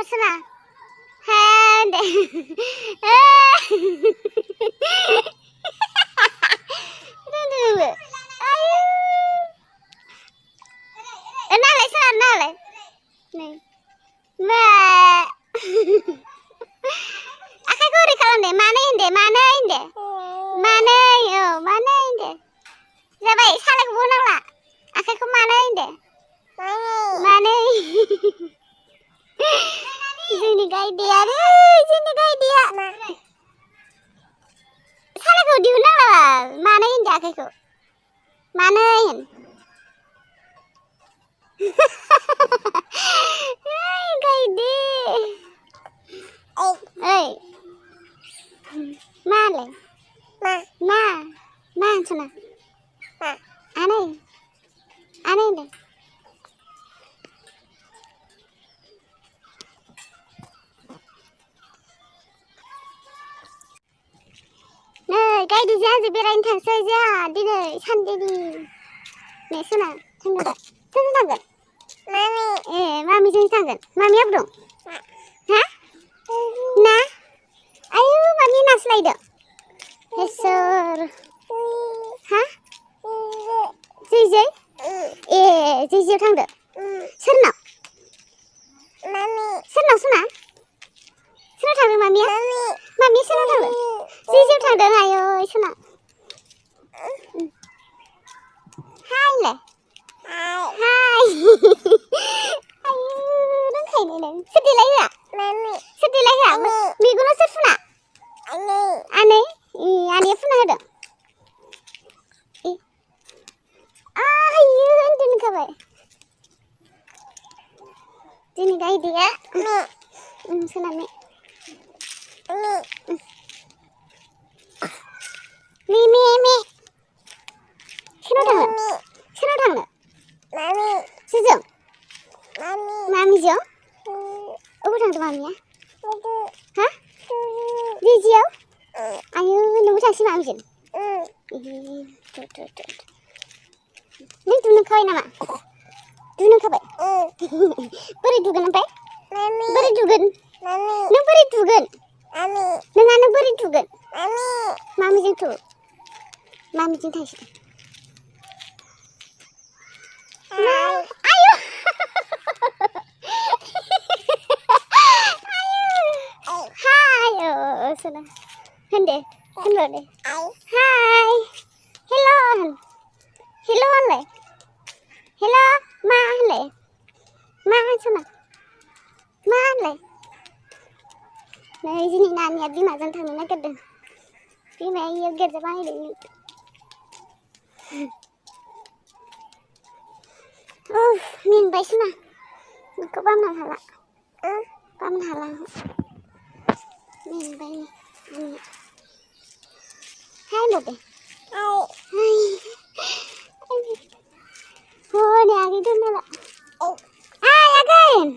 sana. Hande. Dulu. Ayo. Nale sana nale. Nih. Mbak. Akai gori kalau deh mana inde. Mana yo, mana inde. Coba salah bunuh lah. Akai ke mana inde. Mana. Sini gay dia. Sini gay dia. Salah kau diunang lah. Mana inde akai ku. Mana in. Gay dia. Hey. Male. Ma sana. Aneh deh. Nah, kayak di sini berain saja. Di sandiri. Nih sana, tangga. Mami sini tangga. Mami apa dong? Hah? Nah, ayo mami nas lagi dong. Hesor. Hah? Jijai? Jijai tangga. Serna. Serna sana. Serna tangga mami ya? Mami serna tangga. Jijai tangga ayo sana. Hai le. Hai. Ayo, nang kai ni nang. Sedih lagi ya? Sedih lagi ya? Minggu nak sedih na? Aneh. Aneh pernah ada? Ayo, ini kabar. Ini gay dia. Sana mi. Mi. Sino tangga? Sejong. Mami jo? Apa tangga mami ya? Hah? Jijio? Ayo, nunggu saksi mami jen. Tuh. Neng dunung kawai nama? Dunung kawai? Beri dugan sampai? Beri dugan? Neng beri dugan? Neng anak beri dugan? Mami jen tuh. Mami jen tahu sih. Ayo. Ayo. Sana. Hende deh. Hai. Hello le. Hello ma le. Ma sana. Ma le. Này sini nani abdi mazan thang na kedeng. Pi mai ye ger jabani deh. Min bai sana. Ko bam na hala. Bam na hala. Min bai. Hai lo deh. Hai. Oh, ni agi tu nala. Hai again.